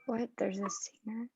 What? There's a singer?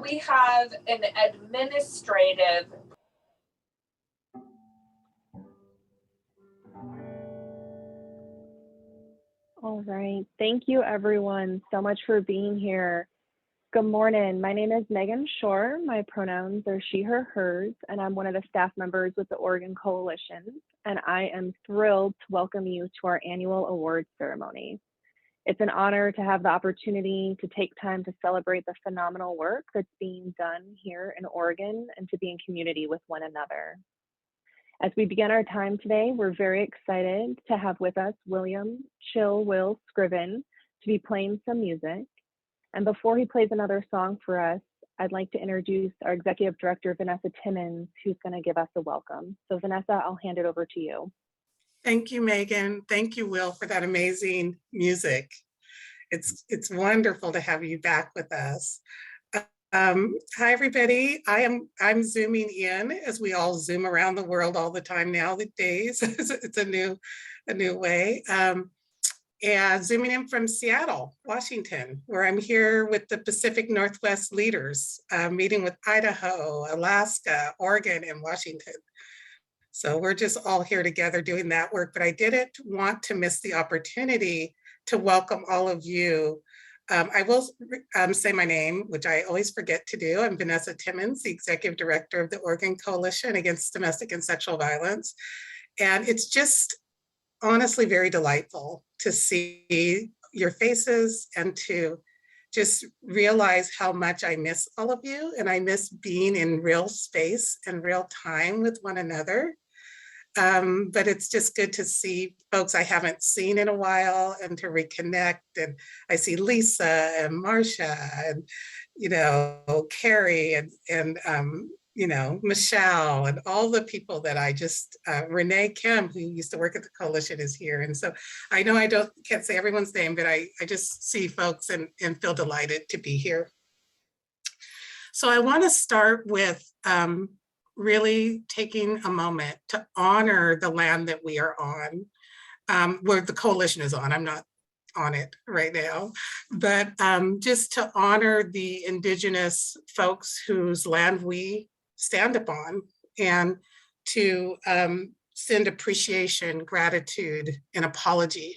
we have an administrative. All right, thank you everyone so much for being here. Good morning, my name is Megan Shore. My pronouns are she, her, hers, and I'm one of the staff members with the Oregon Coalition, and I am thrilled to welcome you to our annual awards ceremony. It's an honor to have the opportunity to take time to celebrate the phenomenal work that's being done here in Oregon and to be in community with one another. As we begin our time today, we're very excited to have with us William Chill Will Scriven to be playing some music. And before he plays another song for us, I'd like to introduce our Executive Director, Vanessa Timmons, who's going to give us a welcome. So Vanessa, I'll hand it over to you. Thank you, Megan. Thank you, Will, for that amazing music. It's wonderful to have you back with us. Hi, everybody. I'm zooming in as we all zoom around the world all the time nowadays. It's a new way. And zooming in from Seattle, Washington, where I'm here with the Pacific Northwest leaders, meeting with Idaho, Alaska, Oregon, and Washington. So we're just all here together doing that work, but I didn't want to miss the opportunity to welcome all of you. I will say my name, which I always forget to do. I'm Vanessa Timmons, the Executive Director of the Oregon Coalition Against Domestic and Sexual Violence. And it's just honestly very delightful to see your faces and to just realize how much I miss all of you. And I miss being in real space and real time with one another. But it's just good to see folks I haven't seen in a while and to reconnect. And I see Lisa and Marcia and, you know, Carrie and you know, Michelle and all the people that I just, Renee Kim, who used to work at the coalition, is here. And so I know I can't say everyone's name, but I just see folks and feel delighted to be here. So I want to start with really taking a moment to honor the land that we are on, where the coalition is on. I'm not on it right now, but just to honor the Indigenous folks whose land we stand upon, and to send appreciation, gratitude, and apology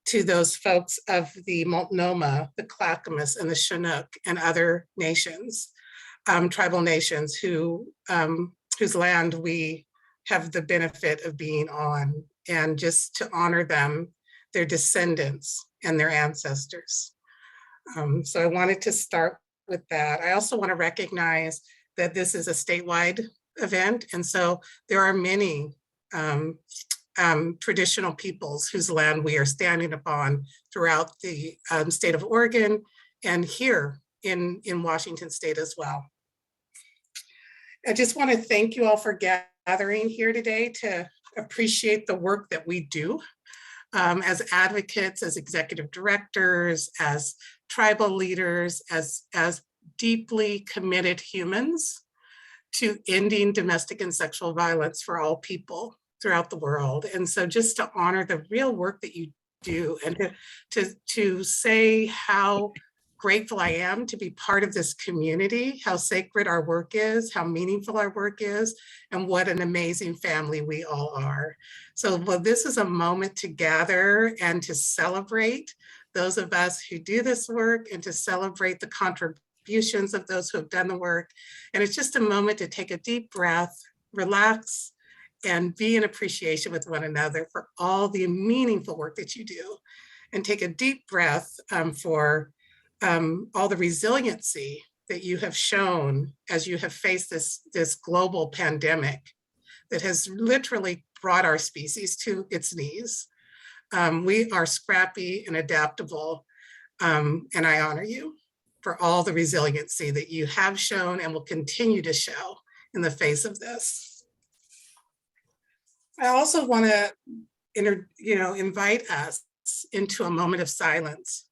to those folks of the Multnomah, the Clackamas, and the Chinook, and other nations, tribal nations whose land we have the benefit of being on, and just to honor them, their descendants, and their ancestors. So I wanted to start with that. I also want to recognize that this is a statewide event, and so there are many traditional peoples whose land we are standing upon throughout the state of Oregon and here in Washington state as well. I just want to thank you all for gathering here today to appreciate the work that we do as advocates, as executive directors, as tribal leaders, as deeply committed humans to ending domestic and sexual violence for all people throughout the world. And so just to honor the real work that you do, and to say how grateful I am to be part of this community, how sacred our work is, how meaningful our work is, and what an amazing family we all are. So well, this is a moment to gather and to celebrate those of us who do this work, and to celebrate the contributions of those who have done the work. And it's just a moment to take a deep breath, relax, and be in appreciation with one another for all the meaningful work that you do. And take a deep breath for all the resiliency that you have shown as you have faced this global pandemic that has literally brought our species to its knees. We are scrappy and adaptable, and I honor you for all the resiliency that you have shown and will continue to show in the face of this. I also want to invite us into a moment of silence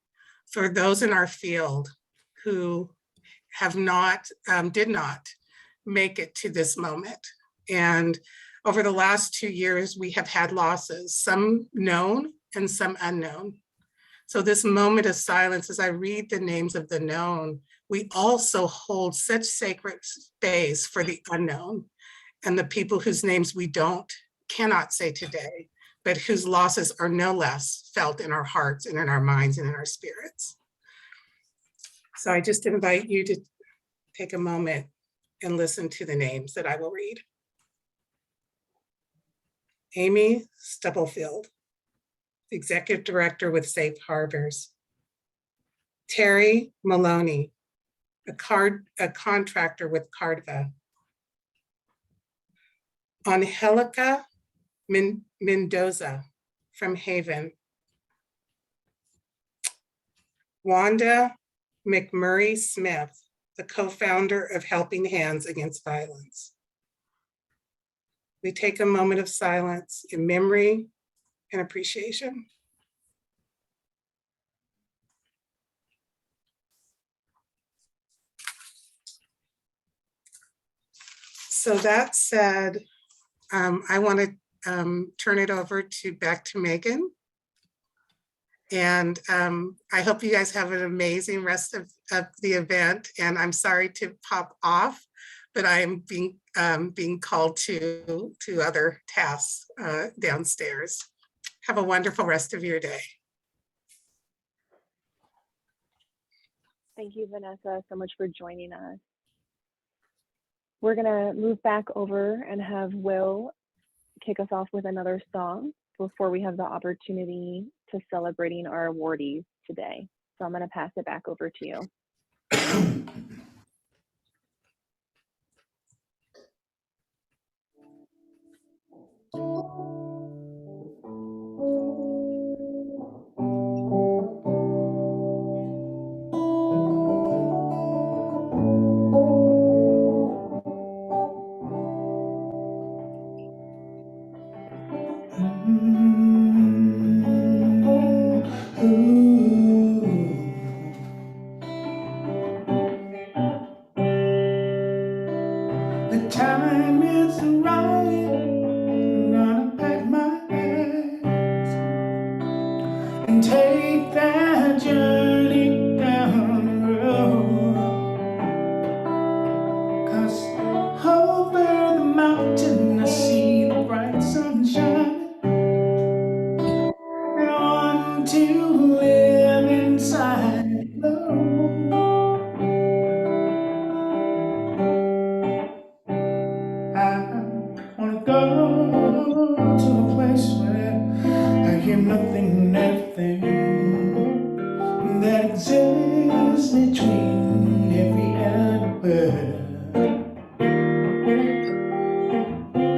for those in our field who have not, did not make it to this moment. And over the last 2 years, we have had losses, some known and some unknown. So this moment of silence, as I read the names of the known, we also hold such sacred space for the unknown and the people whose names we cannot say today, but whose losses are no less felt in our hearts and in our minds and in our spirits. So I just invite you to take a moment and listen to the names that I will read. Amy Stubblefield, Executive Director with Safe Harbors. Terry Maloney, a contractor with Cardva. Angelica Mendoza from Haven. Wanda McMurray Smith, the co-founder of Helping Hands Against Violence. We take a moment of silence in memory and appreciation. So that said, I want to turn it over back to Megan. And I hope you guys have an amazing rest of the event. And I'm sorry to pop off, but I am being called to other tasks downstairs. Have a wonderful rest of your day. Thank you, Vanessa, so much for joining us. We're gonna move back over and have Will kick us off with another song before we have the opportunity to celebrating our awardees today. So I'm gonna pass it back over to you. The time is right. I'm gonna pack my bags and take that journey down the road. 'Cause over the mountain I see the bright sunshine. I want to live inside the road. I wanna go to a place where I hear nothing, everything that exists between every and word. I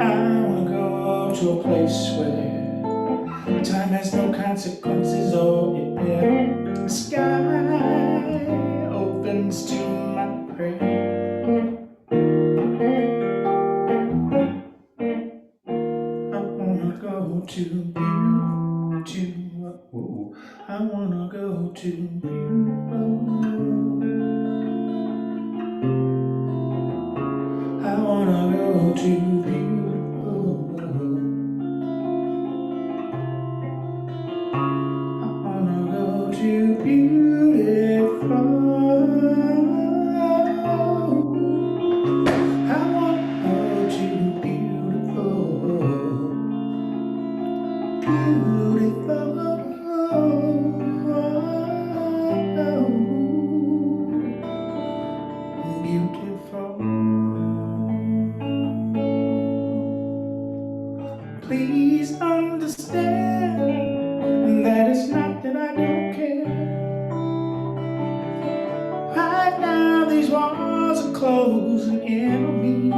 wanna go to a place where time has no consequences, oh yeah. The sky opens to my prayer. I wanna go to beautiful. I wanna go to beautiful. I wanna go to beautiful. I wanna go to beautiful. Please understand that it's not that I don't care. Right now these walls are closing in on me.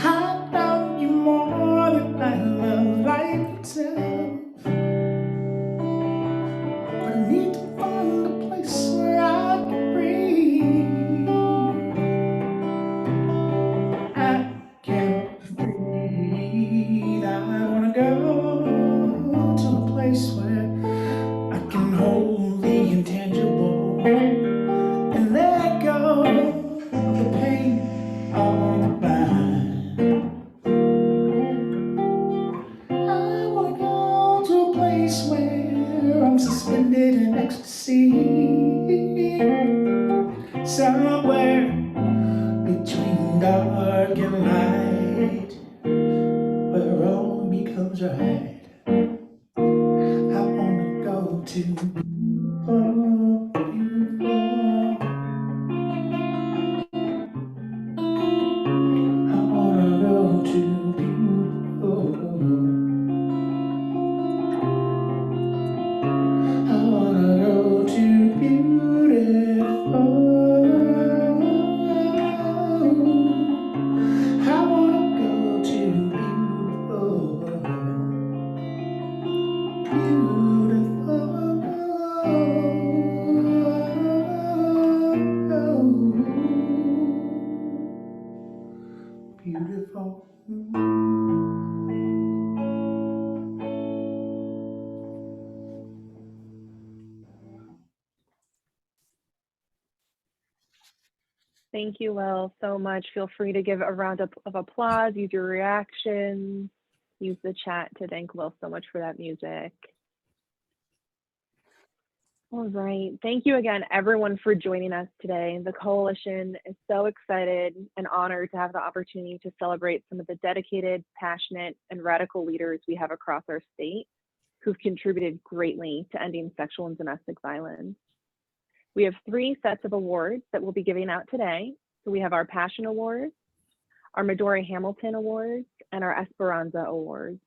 I love you more than I love life itself. But I need to find a place where I can breathe. I can't breathe. I wanna go to a place where I can hold the intangible and let go see somewhere between dark and light, where wrong becomes right. I wanna go to beautiful, beautiful. I wanna go to beautiful. I wanna go to beautiful. I wanna go to beautiful. Thank you, Will, so much. Feel free to give a round of applause, use your reactions, use the chat to thank Will so much for that music. All right. Thank you again, everyone, for joining us today. The Coalition is so excited and honored to have the opportunity to celebrate some of the dedicated, passionate, and radical leaders we have across our state who've contributed greatly to ending sexual and domestic violence. We have 3 sets of awards that we'll be giving out today. So we have our Passion Awards, our Midori Hamilton Awards, and our Esperanza Awards.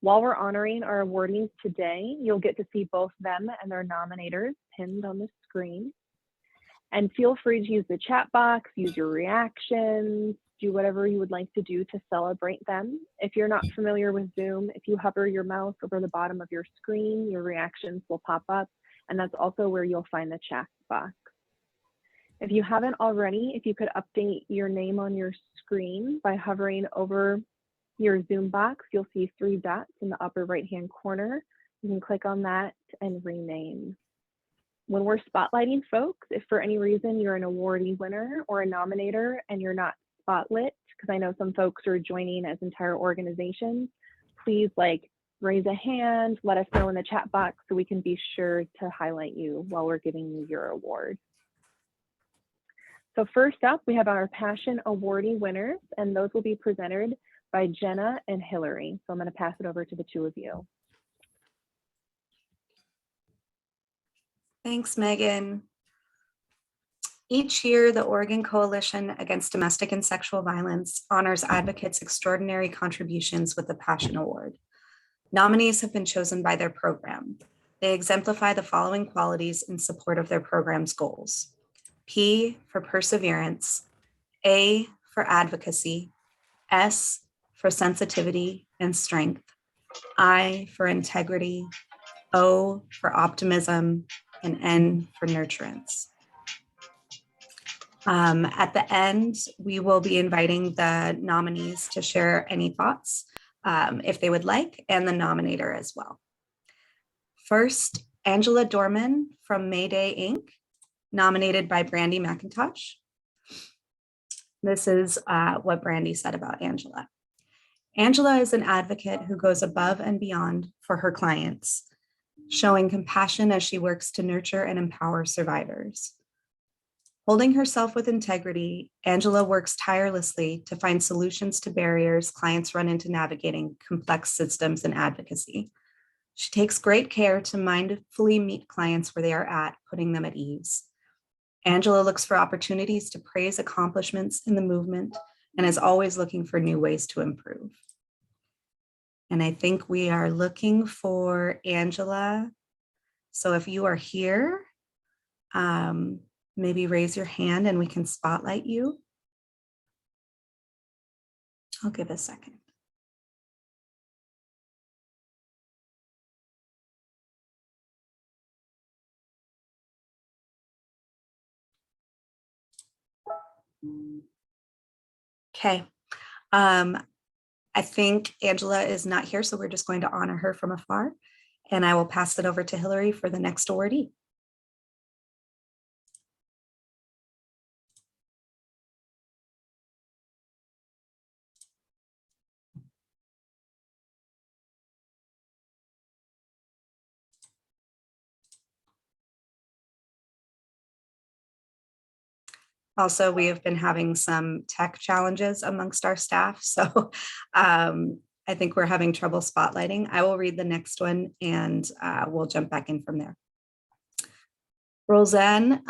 While we're honoring our awardees today, you'll get to see both them and their nominators pinned on the screen. And feel free to use the chat box, use your reactions, do whatever you would like to do to celebrate them. If you're not familiar with Zoom, if you hover your mouse over the bottom of your screen, your reactions will pop up, and that's also where you'll find the chat box. If you haven't already, if you could update your name on your screen by hovering over your Zoom box, you'll see 3 dots in the upper right-hand corner. You can click on that and rename. When we're spotlighting folks, if for any reason you're an awardee winner or a nominator and you're not spotlit, because I know some folks are joining as entire organizations, please raise a hand, let us know in the chat box so we can be sure to highlight you while we're giving you your award. So first up, we have our Passion Awardee winners, and those will be presented by Jenna and Hilary. So I'm going to pass it over to the 2 of you. Thanks, Megan. Each year, the Oregon Coalition Against Domestic and Sexual Violence honors advocates' extraordinary contributions with the Passion Award. Nominees have been chosen by their program. They exemplify the following qualities in support of their program's goals: P for perseverance, A for advocacy, S for sensitivity and strength, I for integrity, O for optimism, and N for nurturance. At the end, we will be inviting the nominees to share any thoughts if they would like, and the nominator as well. First, Angela Dorman from Mayday Inc, nominated by Brandy McIntosh. This is what Brandy said about Angela. Angela is an advocate who goes above and beyond for her clients, showing compassion as she works to nurture and empower survivors. Holding herself with integrity, Angela works tirelessly to find solutions to barriers clients run into navigating complex systems and advocacy. She takes great care to mindfully meet clients where they are at, putting them at ease. Angela looks for opportunities to praise accomplishments in the movement and is always looking for new ways to improve. And I think we are looking for Angela. So if you are here, maybe raise your hand and we can spotlight you. I'll give a second. Okay. I think Angela is not here, so we're just going to honor her from afar. And I will pass it over to Hilary for the next awardee. Also, we have been having some tech challenges amongst our staff. So I think we're having trouble spotlighting. I will read the next one and we'll jump back in from there. Rosanne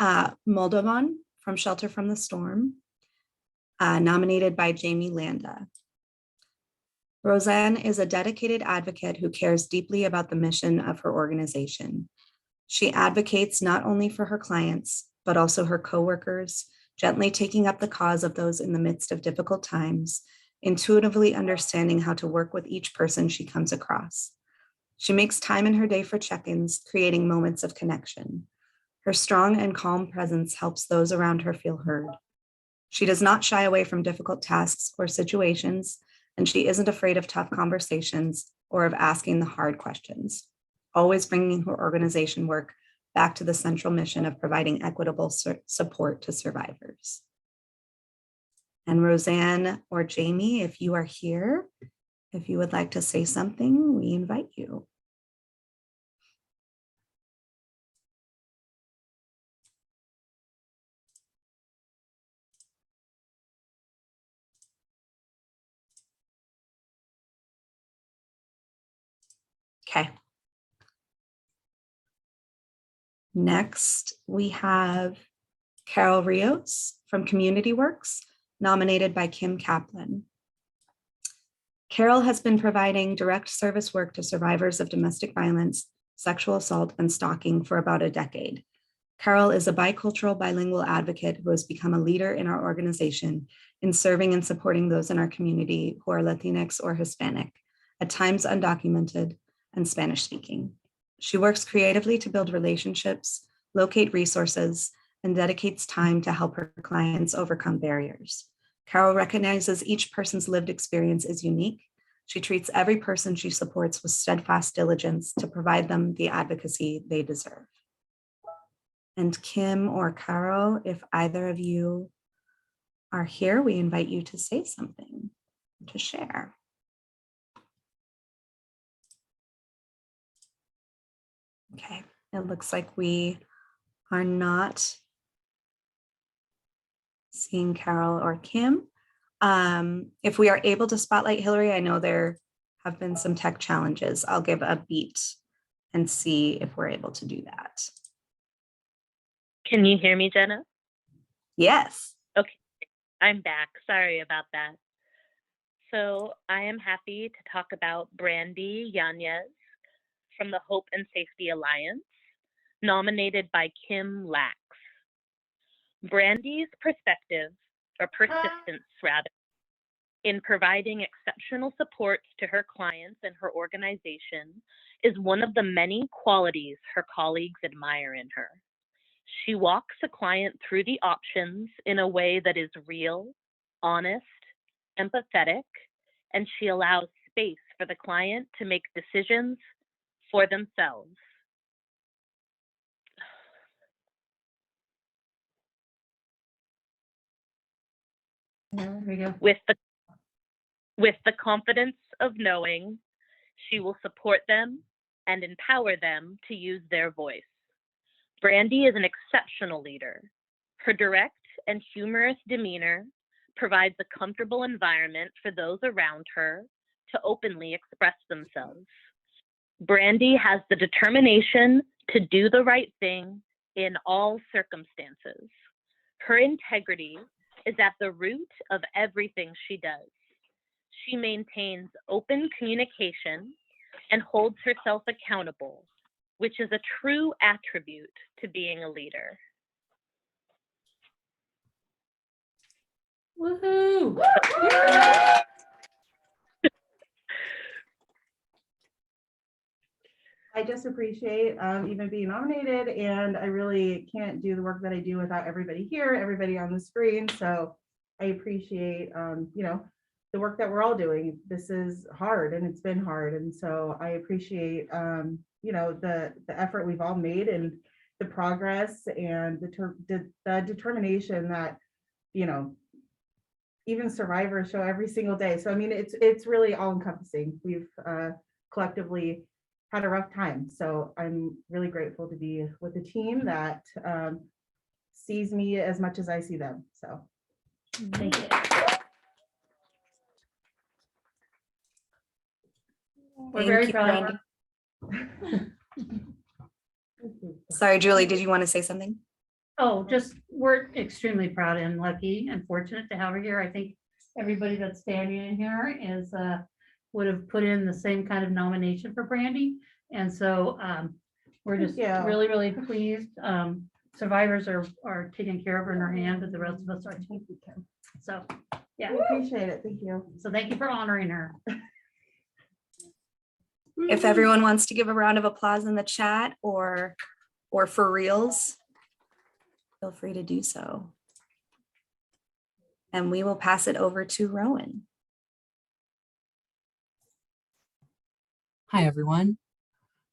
Moldovan from Shelter from the Storm, nominated by Jamie Landa. Rosanne is a dedicated advocate who cares deeply about the mission of her organization. She advocates not only for her clients, but also her coworkers, gently taking up the cause of those in the midst of difficult times, intuitively understanding how to work with each person she comes across. She makes time in her day for check-ins, creating moments of connection. Her strong and calm presence helps those around her feel heard. She does not shy away from difficult tasks or situations, and she isn't afraid of tough conversations or of asking the hard questions, always bringing her organization work back to the central mission of providing equitable support to survivors. And Rosanne or Jamie, if you are here, if you would like to say something, we invite you. Okay. Next, we have Carol Rios from Community Works, nominated by Kim Kaplan. Carol has been providing direct service work to survivors of domestic violence, sexual assault, and stalking for about a decade. Carol is a bicultural bilingual advocate who has become a leader in our organization in serving and supporting those in our community who are Latinx or Hispanic, at times undocumented, and Spanish speaking. She works creatively to build relationships, locate resources, and dedicates time to help her clients overcome barriers. Carol recognizes each person's lived experience is unique. She treats every person she supports with steadfast diligence to provide them the advocacy they deserve. And Kim or Carol, if either of you are here, we invite you to say something, to share. Okay, it looks like we are not seeing Carol or Kim. If we are able to spotlight Hilary, I know there have been some tech challenges. I'll give a beat and see if we're able to do that. Can you hear me, Jenna? Yes. Okay, I'm back. Sorry about that. So I am happy to talk about Brandy Yanez from the Hope and Safety Alliance, nominated by Kim Lax. Brandy's perspective, or persistence rather, in providing exceptional support to her clients and her organization is one of the many qualities her colleagues admire in her. She walks a client through the options in a way that is real, honest, empathetic, and she allows space for the client to make decisions for themselves. There we go. With the confidence of knowing she will support them and empower them to use their voice. Brandy is an exceptional leader. Her direct and humorous demeanor provides a comfortable environment for those around her to openly express themselves. Brandy has the determination to do the right thing in all circumstances. Her integrity is at the root of everything she does. She maintains open communication and holds herself accountable, which is a true attribute to being a leader. Woohoo! I just appreciate even being nominated, and I really can't do the work that I do without everybody here, everybody on the screen. So I appreciate, you know, the work that we're all doing. This is hard, and it's been hard, and so I appreciate, you know, the effort we've all made and the progress and the determination that, you know, even survivors show every single day. So I mean, it's really all encompassing. We've collectively had a rough time. So I'm really grateful to be with a team that sees me as much as I see them. So thank you. We're very you, proud. Brandy. Sorry, Julie, did you want to say something? Oh, just, we're extremely proud and lucky and fortunate to have her here. I think everybody that's standing in here is, would have put in the same kind of nomination for Brandy. And so we're just Thank you. really, really pleased. Survivors are taking care of her in her hand, but the rest of us are too. So, yeah. I appreciate it. Thank you. So thank you for honoring her. If everyone wants to give a round of applause in the chat or for reels, feel free to do so. And we will pass it over to Rowan. Hi, everyone.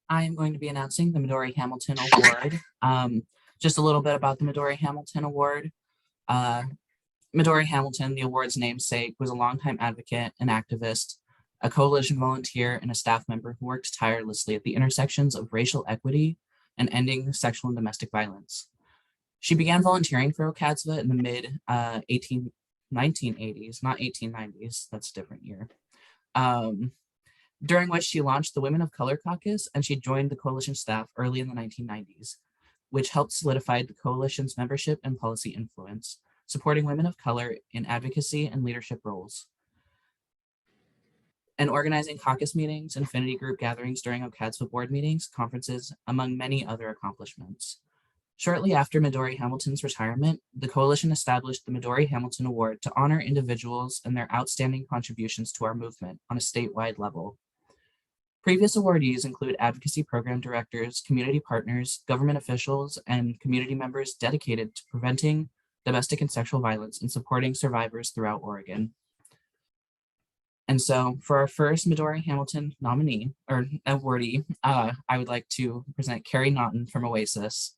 I am going to be announcing the Midori Hamilton Award. Just a little bit about the Midori Hamilton Award. Midori Hamilton, the award's namesake, was a longtime advocate and activist, a coalition volunteer, and a staff member who worked tirelessly at the intersections of racial equity and ending sexual and domestic violence. She began volunteering for OCADSV in the mid 1980s, not 1890s, that's a different year, during which she launched the Women of Color Caucus, and she joined the coalition staff early in the 1990s, which helped solidify the coalition's membership and policy influence, supporting women of color in advocacy and leadership roles, and organizing caucus meetings and affinity group gatherings during OCADSV board meetings, conferences, among many other accomplishments. Shortly after Midori Hamilton's retirement, the coalition established the Midori Hamilton Award to honor individuals and their outstanding contributions to our movement on a statewide level. Previous awardees include advocacy program directors, community partners, government officials, and community members dedicated to preventing domestic and sexual violence and supporting survivors throughout Oregon. And so for our first Midori Hamilton nominee or awardee, I would like to present Carrie Naughton from Oasis.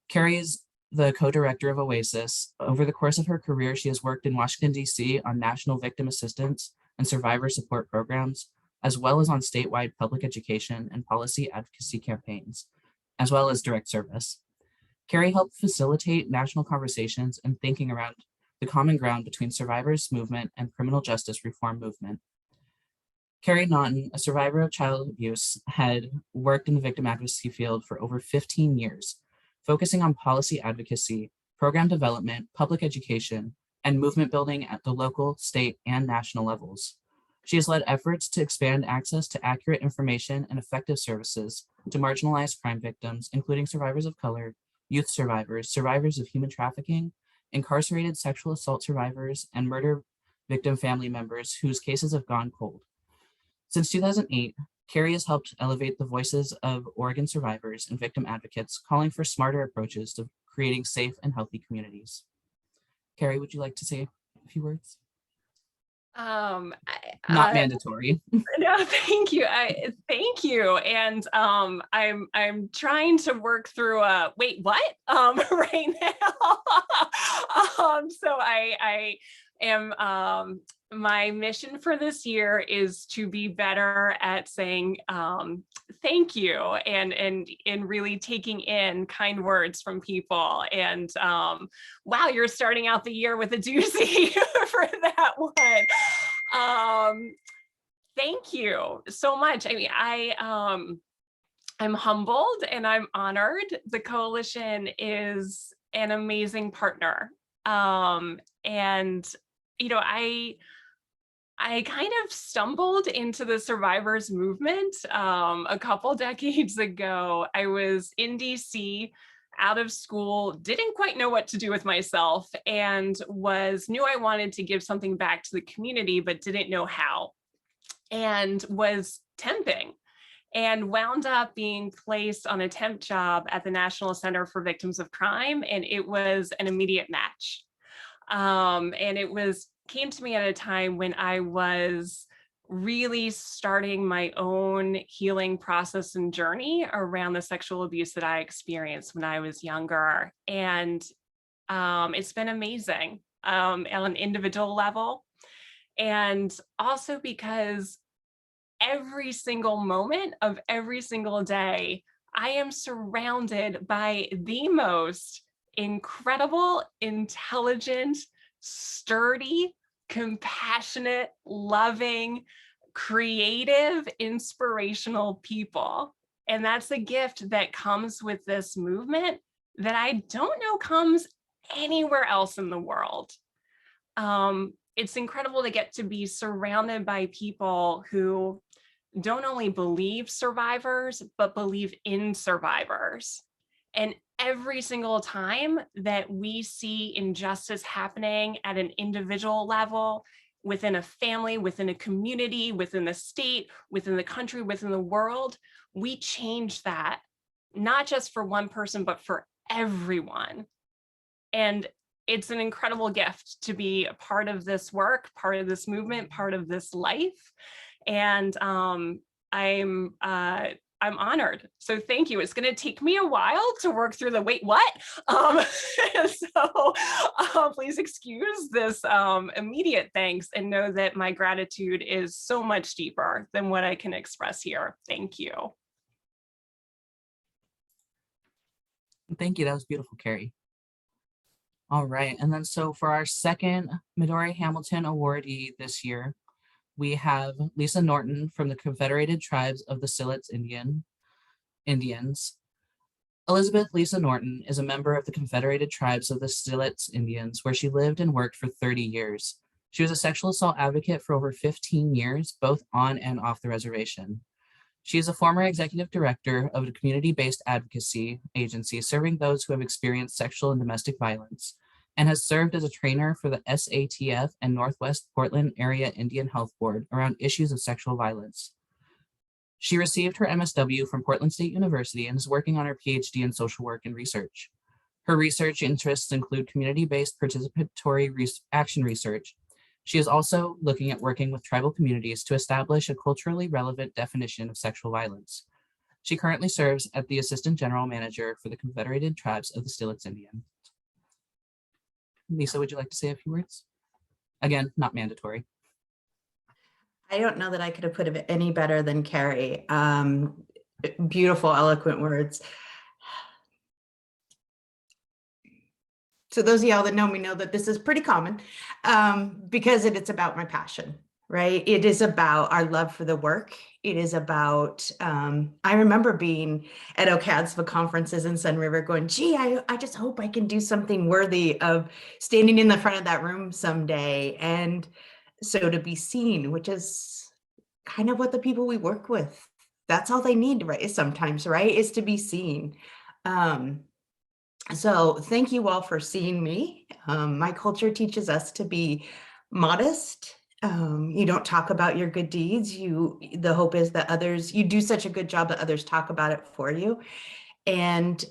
Carrie is the co-director of Oasis. Over the course of her career, she has worked in Washington, D.C. on national victim assistance and survivor support programs, as well as on statewide public education and policy advocacy campaigns, as well as direct service. Carrie helped facilitate national conversations and thinking around the common ground between survivors movement and criminal justice reform movement. Carrie Naughton, a survivor of child abuse, had worked in the victim advocacy field for over 15 years, focusing on policy advocacy, program development, public education, and movement building at the local, state, and national levels. She has led efforts to expand access to accurate information and effective services to marginalized crime victims, including survivors of color, youth survivors, survivors of human trafficking, incarcerated sexual assault survivors, and murder victim family members whose cases have gone cold. Since 2008, Carrie has helped elevate the voices of Oregon survivors and victim advocates, calling for smarter approaches to creating safe and healthy communities. Carrie, would you like to say a few words? Not mandatory. No, thank you. Thank you. And I'm trying to work through wait, what? Right now. So I am my mission for this year is to be better at saying thank you and really taking in kind words from people. And wow, you're starting out the year with a doozy for that one. Thank you so much. I mean, I'm humbled and I'm honored. The coalition is an amazing partner. And you know, I kind of stumbled into the survivors movement a couple decades ago. I was in DC, out of school, didn't quite know what to do with myself, and knew I wanted to give something back to the community, but didn't know how, and was temping and wound up being placed on a temp job at the National Center for Victims of Crime, and it was an immediate match. And it came to me at a time when I was really starting my own healing process and journey around the sexual abuse that I experienced when I was younger. And it's been amazing on an individual level. And also because every single moment of every single day, I am surrounded by the most incredible, intelligent, sturdy, compassionate, loving, creative, inspirational people. And that's a gift that comes with this movement that I don't know comes anywhere else in the world. It's incredible to get to be surrounded by people who don't only believe survivors, but believe in survivors. And every single time that we see injustice happening at an individual level, within a family, within a community, within the state, within the country, within the world, we change that, not just for one person, but for everyone. And it's an incredible gift to be a part of this work, part of this movement, part of this life. And I'm honored. So thank you. It's going to take me a while to work through the wait, what? Please excuse this immediate thanks and know that my gratitude is so much deeper than what I can express here. Thank you. Thank you. That was beautiful, Carrie. All right. And then so for our second Midori Hamilton awardee this year, we have Lisa Norton from the Confederated Tribes of the Siletz Indians. Elizabeth Lisa Norton is a member of the Confederated Tribes of the Siletz Indians, where she lived and worked for 30 years. She was a sexual assault advocate for over 15 years, both on and off the reservation. She is a former executive director of a community-based advocacy agency serving those who have experienced sexual and domestic violence, and has served as a trainer for the SATF and Northwest Portland Area Indian Health Board around issues of sexual violence. She received her MSW from Portland State University and is working on her PhD in social work and research. Her research interests include community-based participatory action research. She is also looking at working with tribal communities to establish a culturally relevant definition of sexual violence. She currently serves as the Assistant General Manager for the Confederated Tribes of the Siletz Indians. Lisa, would you like to say a few words? Again, not mandatory. I don't know that I could have put it any better than Carrie. Beautiful, eloquent words. So those of y'all that know me know that this is pretty common because it's about my passion, right? It is about our love for the work. It is about, I remember being at OCADSV conferences in Sun River going, gee, I just hope I can do something worthy of standing in the front of that room someday. And so to be seen, which is kind of what the people we work with, that's all they need, right? Sometimes, right? Is to be seen. So thank you all for seeing me. My culture teaches us to be modest. You don't talk about your good deeds. The hope is that you do such a good job that others talk about it for you. And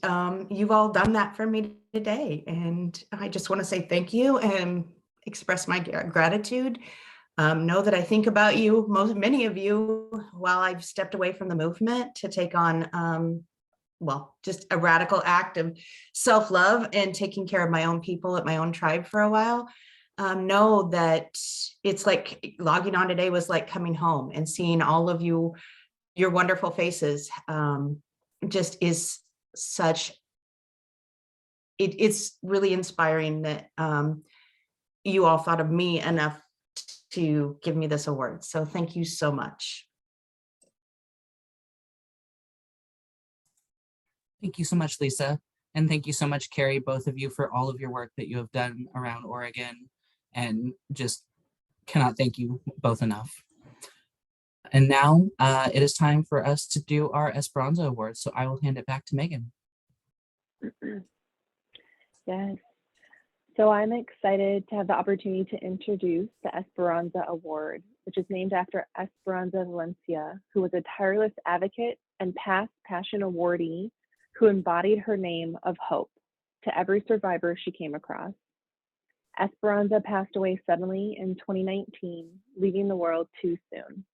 you've all done that for me today. And I just want to say thank you and express my gratitude. Know that I think about you, many of you, while I've stepped away from the movement to take on just a radical act of self-love and taking care of my own people at my own tribe for a while. Know that it's like logging on today was like coming home and seeing all of your wonderful faces just is it's really inspiring that you all thought of me enough to give me this award. So thank you so much. Thank you so much, Lisa. And thank you so much, Carrie, both of you, for all of your work that you have done around Oregon, and just cannot thank you both enough. And now it is time for us to do our Esperanza Awards. So I will hand it back to Megan. Yes. So I'm excited to have the opportunity to introduce the Esperanza Award, which is named after Esperanza Valencia, who was a tireless advocate and past Passion Awardee who embodied her name of hope to every survivor she came across. Esperanza passed away suddenly in 2019, leaving the world too soon.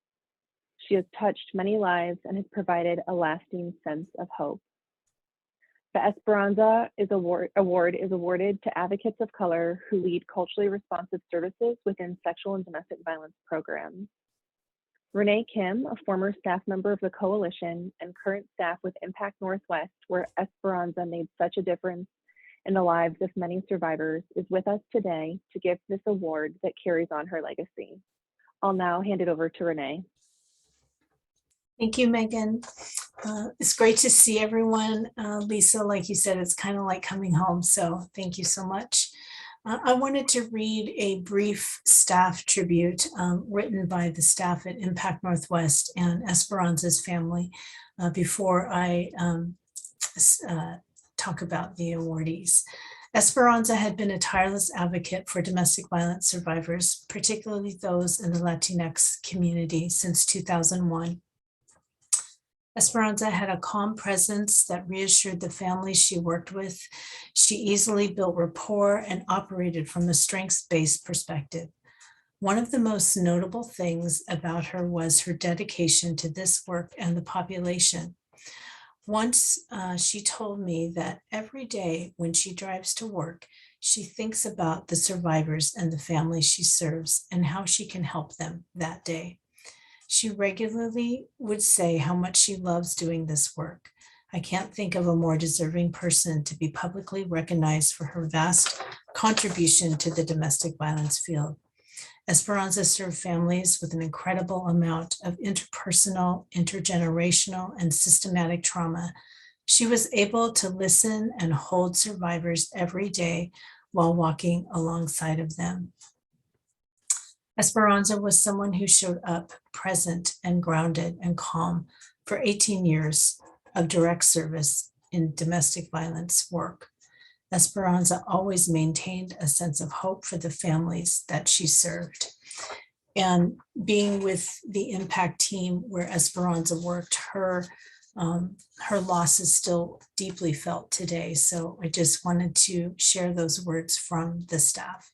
She has touched many lives and has provided a lasting sense of hope. The Esperanza Award is awarded to advocates of color who lead culturally responsive services within sexual and domestic violence programs. Renee Kim, a former staff member of the coalition and current staff with Impact Northwest, where Esperanza made such a difference in the lives of many survivors, is with us today to give this award that carries on her legacy. I'll now hand it over to Renee. Thank you, Megan. It's great to see everyone. Lisa, like you said, it's kind of like coming home, so thank you so much. I wanted to read a brief staff tribute written by the staff at Impact Northwest and Esperanza's family before I talk about the awardees. Esperanza had been a tireless advocate for domestic violence survivors, particularly those in the Latinx community, since 2001. Esperanza had a calm presence that reassured the families she worked with. She easily built rapport and operated from a strengths-based perspective. One of the most notable things about her was her dedication to this work and the population. Once she told me that every day when she drives to work, she thinks about the survivors and the families she serves and how she can help them that day. She regularly would say how much she loves doing this work. I can't think of a more deserving person to be publicly recognized for her vast contribution to the domestic violence field. Esperanza served families with an incredible amount of interpersonal, intergenerational, and systematic trauma. She was able to listen and hold survivors every day while walking alongside of them. Esperanza was someone who showed up present and grounded and calm for 18 years of direct service in domestic violence work. Esperanza always maintained a sense of hope for the families that she served. And being with the Impact team where Esperanza worked, her loss is still deeply felt today. So I just wanted to share those words from the staff.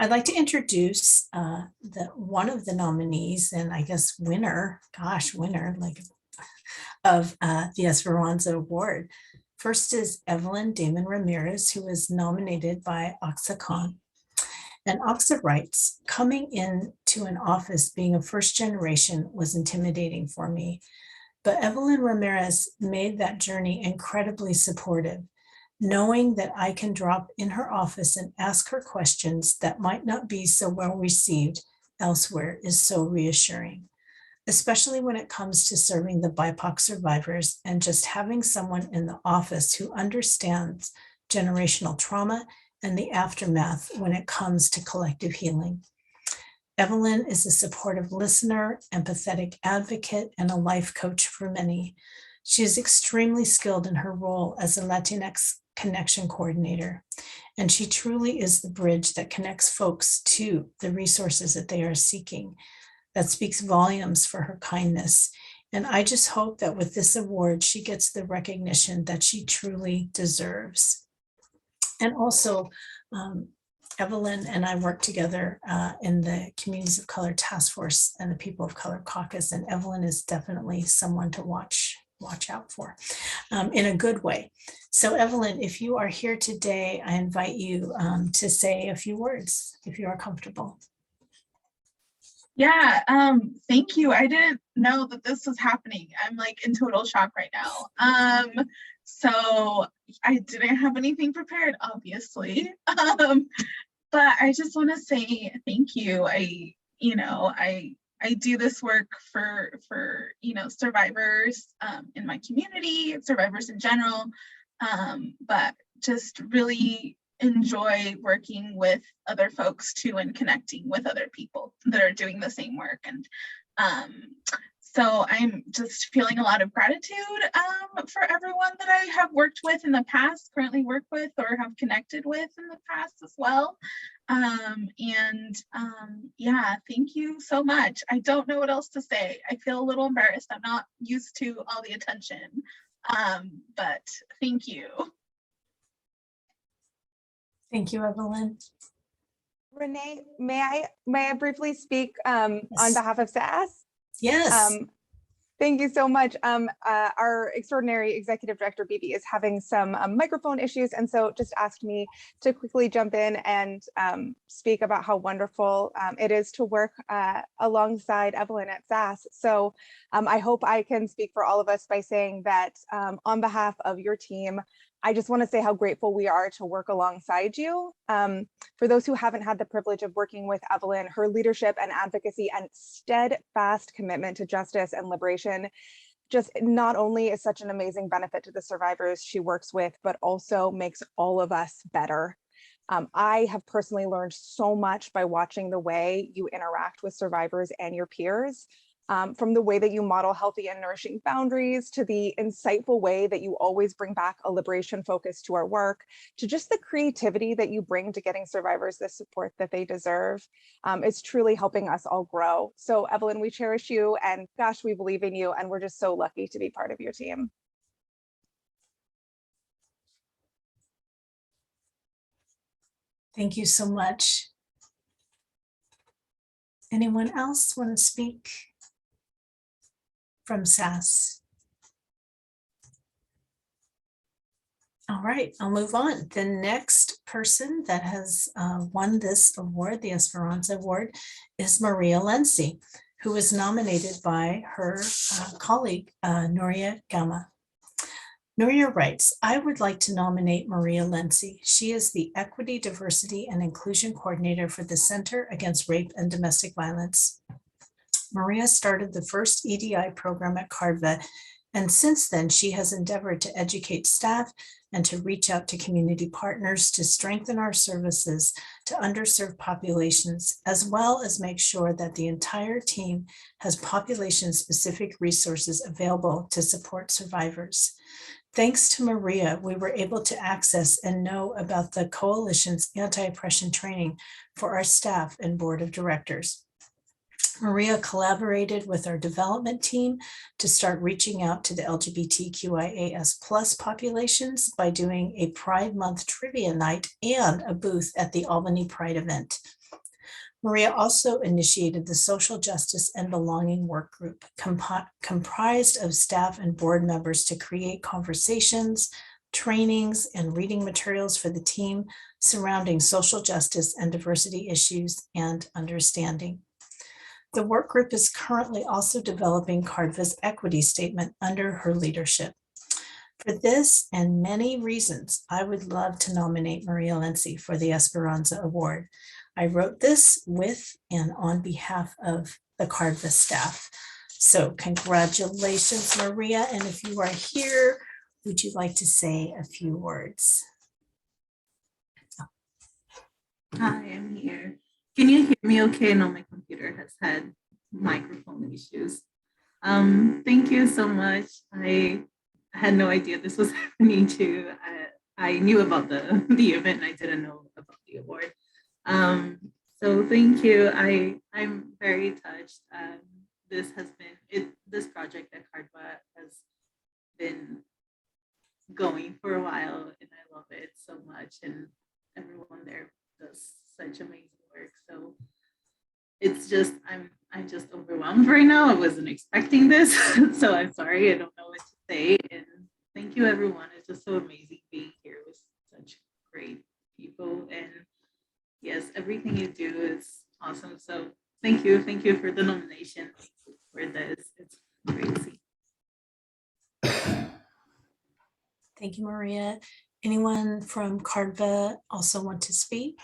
I'd like to introduce one of the nominees and I guess winner of the Esperanza Award. First is Evelyn Damon Ramirez, who was nominated by Oxacon. And Oxa writes, coming into an office being a first generation was intimidating for me, but Evelyn Ramirez made that journey incredibly supportive. Knowing that I can drop in her office and ask her questions that might not be so well received elsewhere is so reassuring, especially when it comes to serving the BIPOC survivors and just having someone in the office who understands generational trauma and the aftermath when it comes to collective healing. Evelyn is a supportive listener, empathetic advocate, and a life coach for many. She is extremely skilled in her role as a Latinx connection coordinator, and she truly is the bridge that connects folks to the resources that they are seeking. That speaks volumes for her kindness. And I just hope that with this award, she gets the recognition that she truly deserves. And also, Evelyn and I work together in the Communities of Color Task Force and the People of Color Caucus, and Evelyn is definitely someone to watch out for in a good way. So Evelyn, if you are here today, I invite you to say a few words if you are comfortable. Yeah, thank you. I didn't know that this was happening. I'm like in total shock right now. So I didn't have anything prepared, obviously. But I just want to say thank you. I do this work for survivors in my community, survivors in general, but just really enjoy working with other folks too and connecting with other people that are doing the same work. And so I'm just feeling a lot of gratitude for everyone that I have worked with in the past, currently work with, or have connected with in the past as well. Yeah, thank you so much. I don't know what else to say. I feel a little embarrassed. I'm not used to all the attention, but thank you. Thank you, Evelyn. Renee, may I briefly speak on behalf of SAS? Yes. Thank you so much. Our extraordinary executive director, Bibi, is having some microphone issues, and so just asked me to quickly jump in and speak about how wonderful it is to work alongside Evelyn at SAS. So I hope I can speak for all of us by saying that on behalf of your team, I just want to say how grateful we are to work alongside you. For those who haven't had the privilege of working with Evelyn, her leadership and advocacy and steadfast commitment to justice and liberation just not only is such an amazing benefit to the survivors she works with, but also makes all of us better. I have personally learned so much by watching the way you interact with survivors and your peers, from the way that you model healthy and nourishing boundaries, to the insightful way that you always bring back a liberation focus to our work, to just the creativity that you bring to getting survivors the support that they deserve. It's truly helping us all grow. So Evelyn, we cherish you, and gosh, we believe in you, and we're just so lucky to be part of your team. Thank you so much. Anyone else want to speak from SAS? All right, I'll move on. The next person that has won this award, the Esperanza Award, is Maria Lindsey, who was nominated by her colleague, Nuria Gama. Nuria writes, I would like to nominate Maria Lindsey. She is the Equity, Diversity, and Inclusion Coordinator for the Center Against Rape and Domestic Violence. Maria started the first EDI program at CARDVA, and since then she has endeavored to educate staff and to reach out to community partners to strengthen our services to underserved populations, as well as make sure that the entire team has population-specific resources available to support survivors. Thanks to Maria, we were able to access and know about the Coalition's anti-oppression training for our staff and board of directors. Maria collaborated with our development team to start reaching out to the LGBTQIAS+ populations by doing a Pride Month trivia night and a booth at the Albany Pride event. Maria also initiated the Social Justice and Belonging Work Group, comprised of staff and board members, to create conversations, trainings, and reading materials for the team surrounding social justice and diversity issues and understanding. The work group is currently also developing CARDVA's equity statement under her leadership. For this and many reasons, I would love to nominate Maria Lindsey for the Esperanza Award. I wrote this with and on behalf of the CARDVA staff. So congratulations, Maria. And if you are here, would you like to say a few words? Hi, I'm here. Can you hear me okay? No, my computer has had microphone issues. Thank you so much. I had no idea this was happening too. I knew about the event, and I didn't know about the award. So thank you. I'm very touched. This project at CARDVA has been going for a while, and I love it so much. And everyone there does such amazing work. So it's just, I'm just overwhelmed right now. I wasn't expecting this. So I'm sorry, I don't know what to say. And thank you, everyone. It's just so amazing being here with such great people. And yes, everything you do is awesome. So thank you for the nomination. Thank you for this. It's great to see. Thank you, Maria. Anyone from CARDVA also want to speak?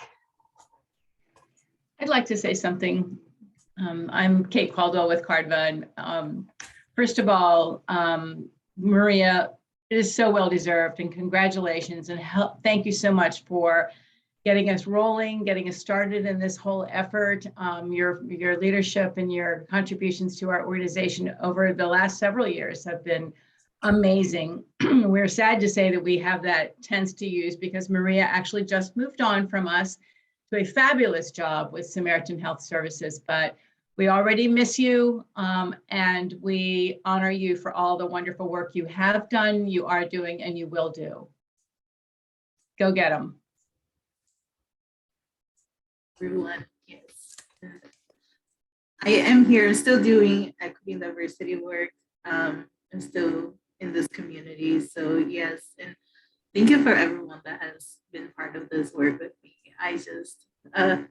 I'd like to say something. I'm Kate Caldwell with CARDVA. And, first of all, Maria, it is so well deserved, and congratulations, and thank you so much for getting us rolling, getting us started in this whole effort. Your leadership and your contributions to our organization over the last several years have been amazing. We're sad to say that we have that tense to use, because Maria actually just moved on from us to a fabulous job with Samaritan Health Services, but we already miss you, and we honor you for all the wonderful work you have done, you are doing, and you will do. Go get them. Everyone, yes. I am here still doing equity and diversity work. I'm still in this community. So yes, and thank you for everyone that has been part of this work with me. I just, and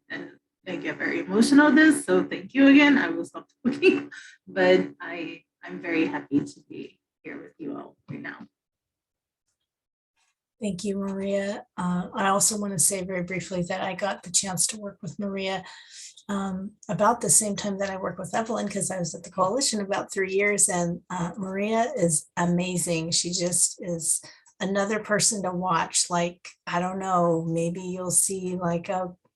I get very emotional this, so thank you again. I will stop talking, but I'm very happy to be here with you all right now. Thank you, Maria. I also want to say very briefly that I got the chance to work with Maria about the same time that I worked with Evelyn, because I was at the coalition about 3 years, and Maria is amazing. She just is another person to watch. Like, I don't know, maybe you'll see like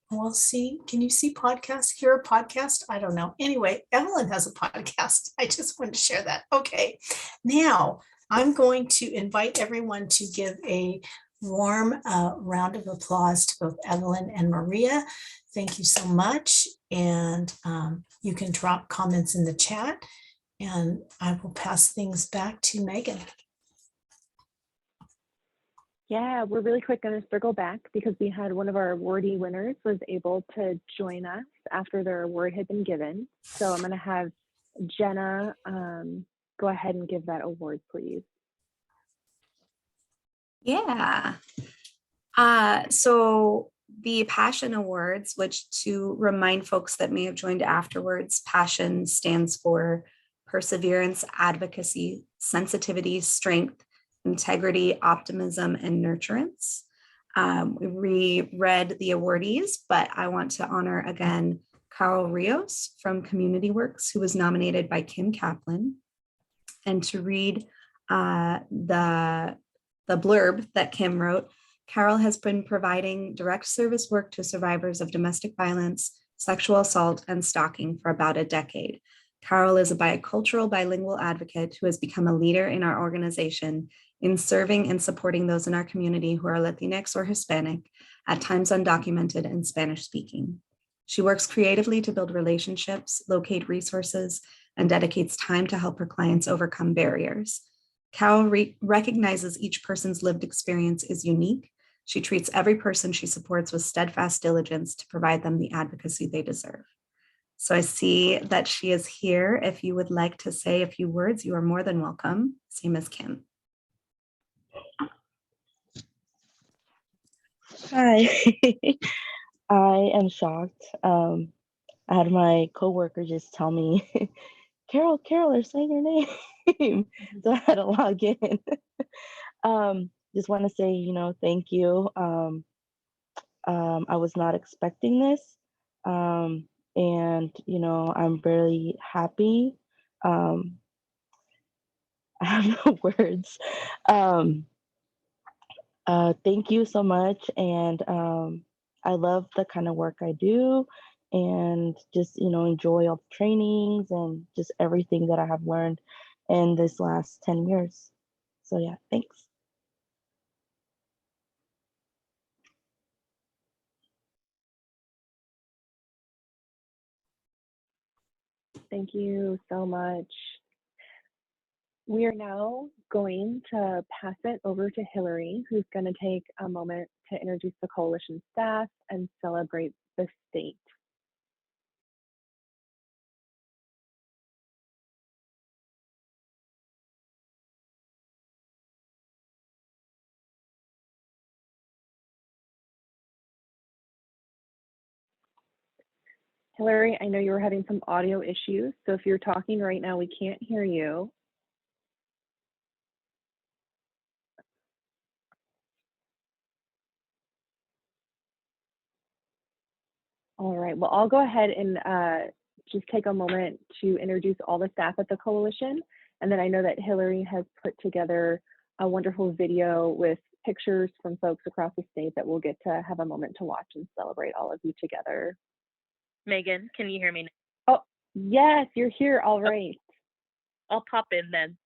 we'll see, can you see podcasts, hear a podcast? I don't know. Anyway, Evelyn has a podcast. I just wanted to share that. Okay, now I'm going to invite everyone to give a warm round of applause to both Evelyn and Maria. Thank you so much. And you can drop comments in the chat, and I will pass things back to Megan. Yeah, we're really quick going to circle back because we had one of our awardee winners was able to join us after their award had been given. So I'm going to have Jenna go ahead and give that award, please. Yeah. So the Passion Awards, which, to remind folks that may have joined afterwards, Passion stands for perseverance, advocacy, sensitivity, strength, integrity, optimism, and nurturance. We read the awardees, but I want to honor again Carl Rios from Community Works, who was nominated by Kim Kaplan, and to read the blurb that Kim wrote. Carol has been providing direct service work to survivors of domestic violence, sexual assault, and stalking for about a decade. Carol is a bicultural, bilingual advocate who has become a leader in our organization in serving and supporting those in our community who are Latinx or Hispanic, at times undocumented and Spanish speaking. She works creatively to build relationships, locate resources, and dedicates time to help her clients overcome barriers. Carol recognizes each person's lived experience is unique. She treats every person she supports with steadfast diligence to provide them the advocacy they deserve. So I see that she is here. If you would like to say a few words, you are more than welcome. Same as Kim. Hi, I am shocked. I had my coworker just tell me, Carol, they're saying your name. So I had to log in. Just want to say, thank you. I was not expecting this. And, I'm really happy. I have no words. Thank you so much. And I love the kind of work I do, and just, enjoy all the trainings and just everything that I have learned in this last 10 years. So yeah, thanks. Thank you so much. We are now going to pass it over to Hilary, who's going to take a moment to introduce the coalition staff and celebrate the state. Hilary, I know you were having some audio issues, so if you're talking right now, we can't hear you. All right, well, I'll go ahead and just take a moment to introduce all the staff at the coalition. And then I know that Hilary has put together a wonderful video with pictures from folks across the state that we'll get to have a moment to watch and celebrate all of you together. Megan, can you hear me now? Oh, yes, you're here. All right. I'll pop in then.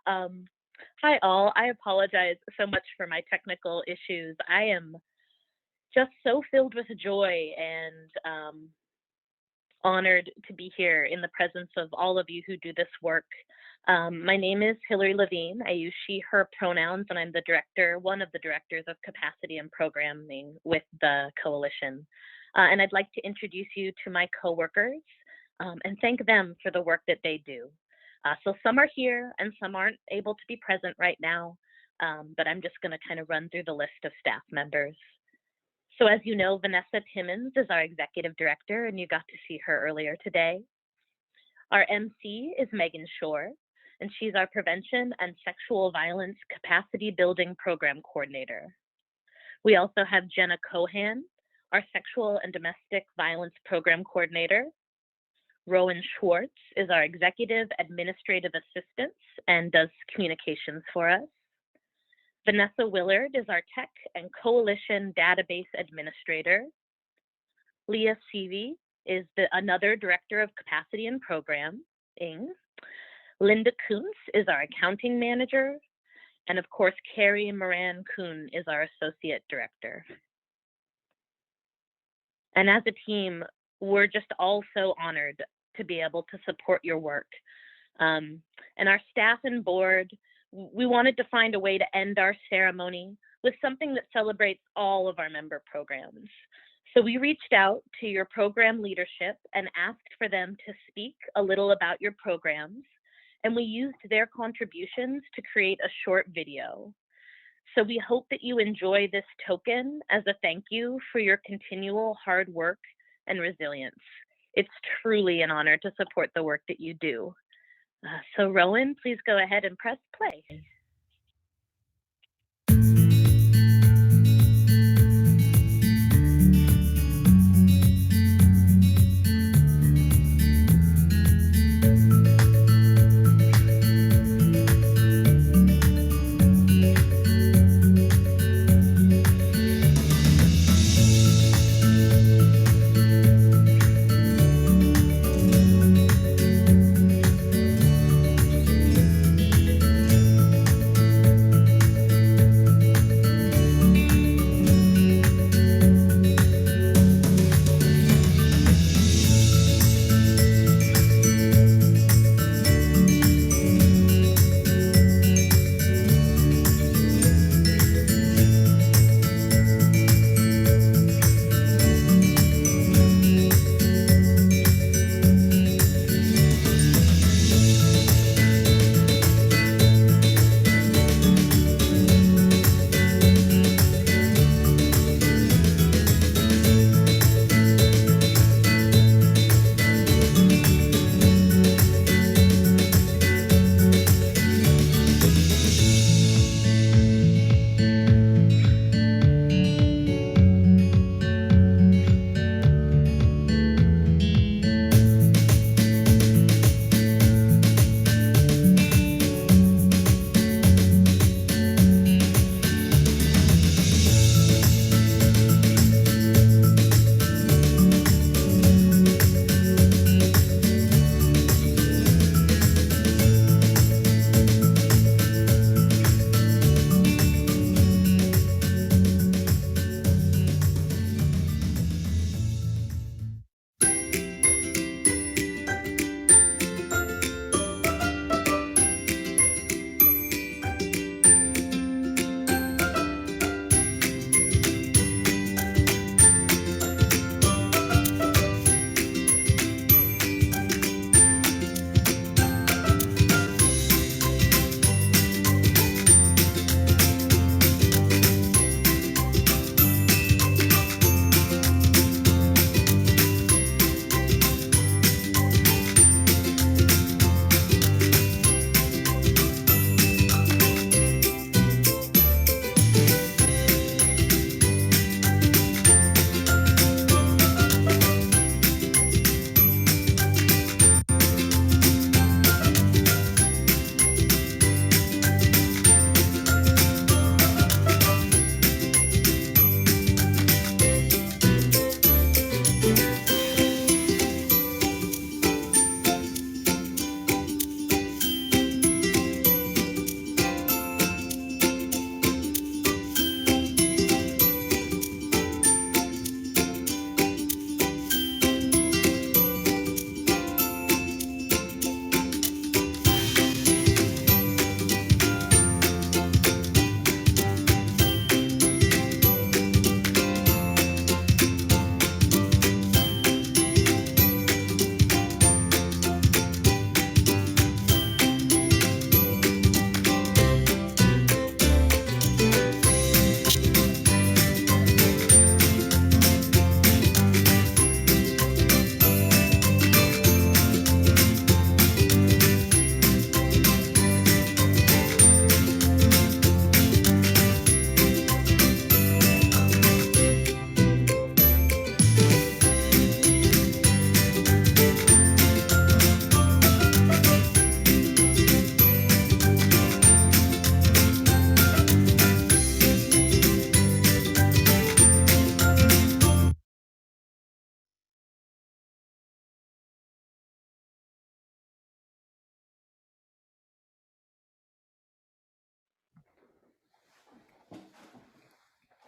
Hi all, I apologize so much for my technical issues. I am just so filled with joy and honored to be here in the presence of all of you who do this work. My name is Hilary Levine. I use she, her pronouns, and I'm the director, one of the directors of capacity and programming with the coalition. And I'd like to introduce you to my coworkers and thank them for the work that they do. So some are here and some aren't able to be present right now, but I'm just going to kind of run through the list of staff members. So as you know, Vanessa Timmons is our executive director, and you got to see her earlier today. Our MC is Megan Shore, and she's our prevention and sexual violence capacity building program coordinator. We also have Jenna Cohan, our Sexual and Domestic Violence Program Coordinator. Rowan Schwartz is our Executive Administrative Assistant and does communications for us. Vanessa Willard is our Tech and Coalition Database Administrator. Leah Seavey is another Director of Capacity and Programming. Linda Kuntz is our Accounting Manager. And of course, Carrie Moran Kuhn is our Associate Director. And as a team, we're just all so honored to be able to support your work. And our staff and board, we wanted to find a way to end our ceremony with something that celebrates all of our member programs. So we reached out to your program leadership and asked for them to speak a little about your programs, and we used their contributions to create a short video. So we hope that you enjoy this token as a thank you for your continual hard work and resilience. It's truly an honor to support the work that you do. So Rowan, please go ahead and press play.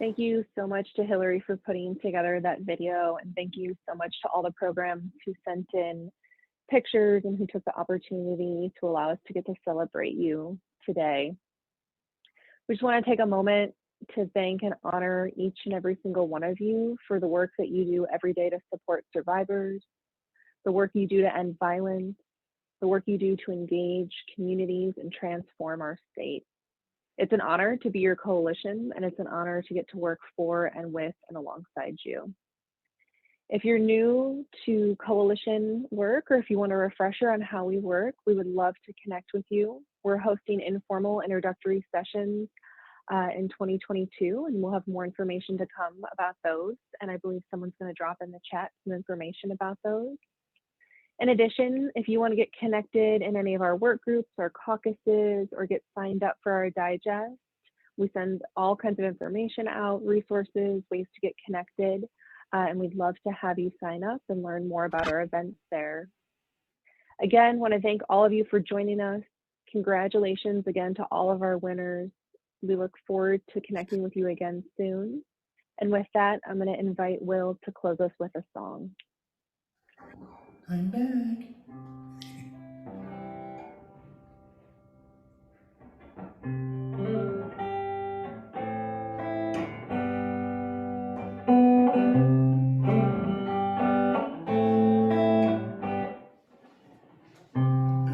Thank you so much to Hilary for putting together that video, and thank you so much to all the programs who sent in pictures and who took the opportunity to allow us to get to celebrate you today. We just want to take a moment to thank and honor each and every single one of you for the work that you do every day to support survivors, the work you do to end violence, the work you do to engage communities and transform our state. It's an honor to be your coalition, and it's an honor to get to work for and with and alongside you. If you're new to coalition work, or if you want a refresher on how we work, we would love to connect with you. We're hosting informal introductory sessions in 2022, and we'll have more information to come about those. And I believe someone's going to drop in the chat some information about those. In addition, if you want to get connected in any of our work groups or caucuses or get signed up for our digest, we send all kinds of information out, resources, ways to get connected, and we'd love to have you sign up and learn more about our events there. Again, want to thank all of you for joining us. Congratulations again to all of our winners. We look forward to connecting with you again soon. And with that, I'm going to invite Will to close us with a song. I'm back.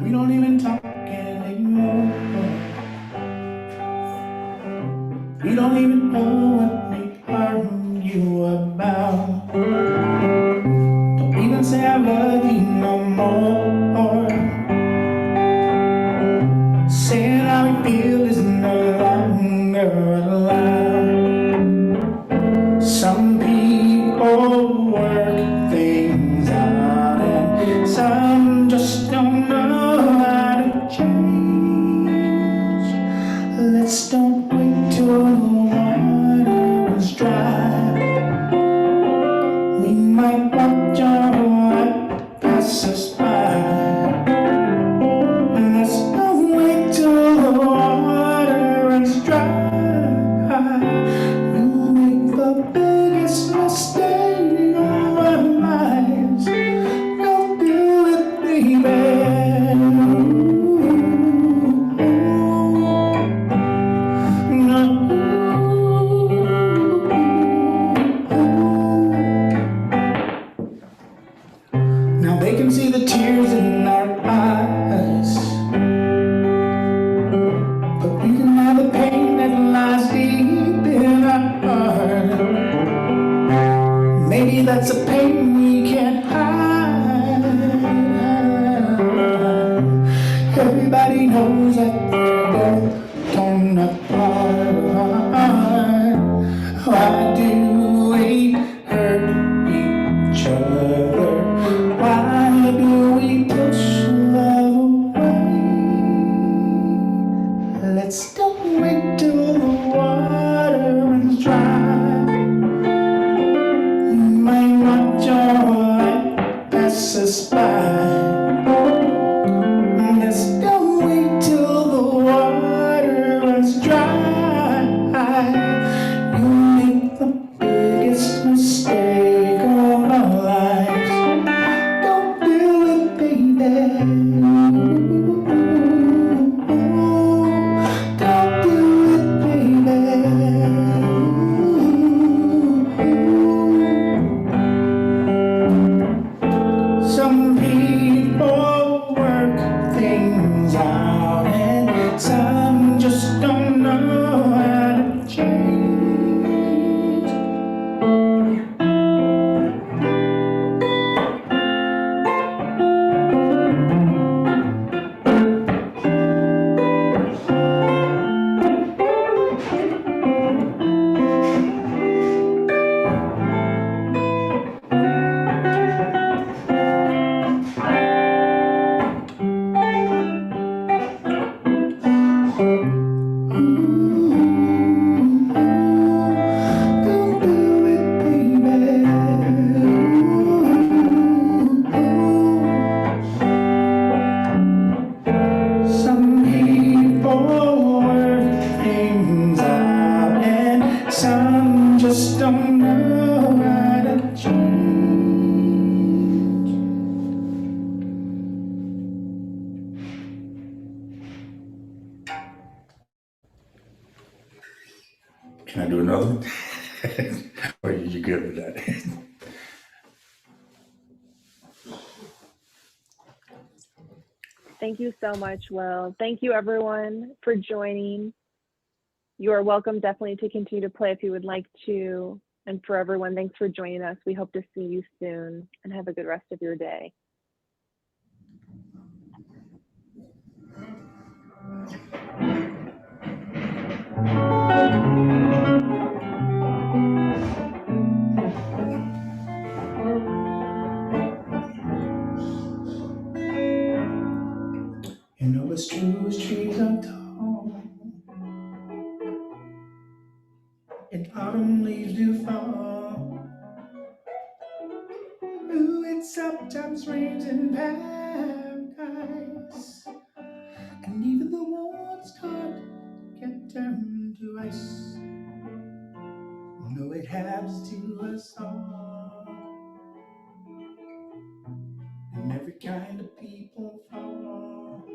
We don't even talk anymore. We don't even know what we argue about. Don't even say I love you no more. Saying how we feel is no longer allowed. Some people work things out, and some just don't know how to change. Let's don't wait till the water is dry. We might watch our life pass us by. Let's not wait till the water runs dry. We'll make the biggest mistake of our lives. Go do it, baby. Now they can see the tears in our eyes, but we can have the pain that lies deep in our heart. Maybe that's a pain we can't hide. Everybody knows that we're both torn apart. Why do we hurt each other? Why do we push love away? Let's don't wait till the water runs dry. We might watch our life pass us by. Let's don't wait till the Can I do another one? Or are you good with that? Thank you so much, Will. Thank you everyone for joining. You are welcome definitely to continue to play if you would like to. And for everyone, thanks for joining us. We hope to see you soon and have a good rest of your day. You know it's true as trees are tall, and autumn leaves do fall. Ooh, it sometimes rains in paradise, and even the warmest heart can turn to ice. No, it happens to us all, and every kind of people fall.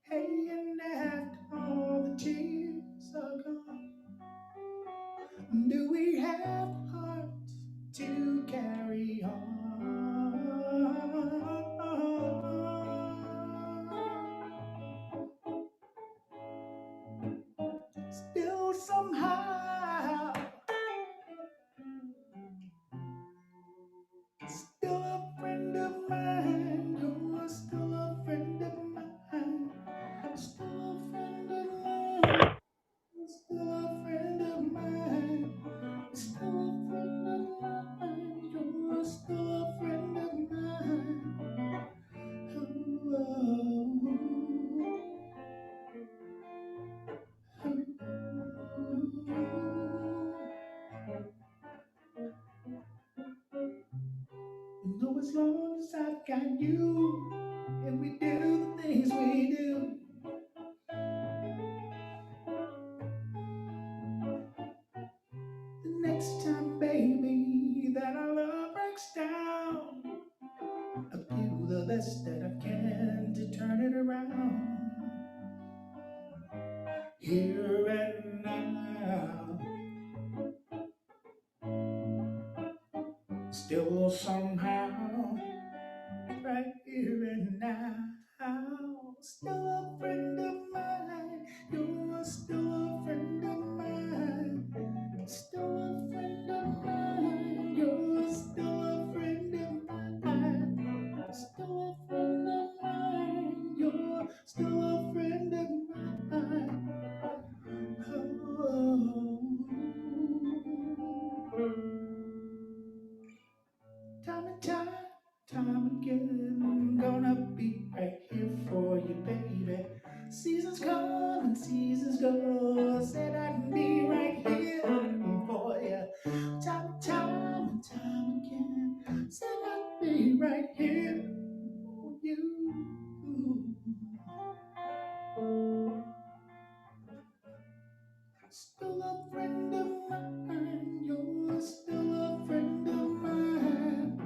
Hey, and after all the tears are gone, do we have the heart to carry on? Still somehow, still a friend of mine. You're still a friend of mine. Still a friend of mine. Still a friend of mine. Still a friend of mine. You're still a friend of mine. Oh, you know, as long as I've got you, and we do the things we do, the next time, baby, that our love breaks down, I'll do the best that I can to turn it around. Here and now, still somehow, right here and now, still a friend of mine. You're still a friend of mine. Still a friend of mine. You're still a friend of mine. Still a friend of mine. You're still a friend of mine. Time and time again, gonna be right here for you, baby. Seasons come and seasons go, said I'd be right here for you. Time and time again, said I'd be right here for you. Still a friend of mine, you're still a friend of mine.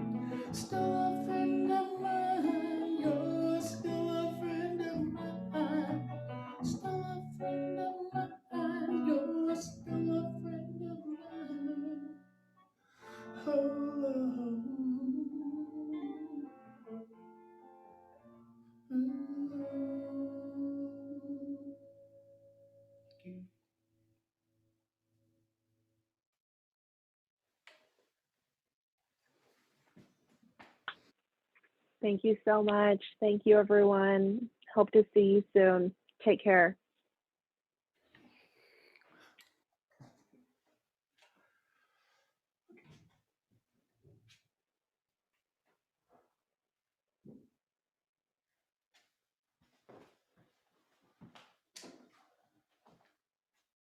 Still a friend of mine, you're still a friend of mine. Still a friend of mine, you're still a friend of mine. Thank you so much. Thank you, everyone. Hope to see you soon. Take care.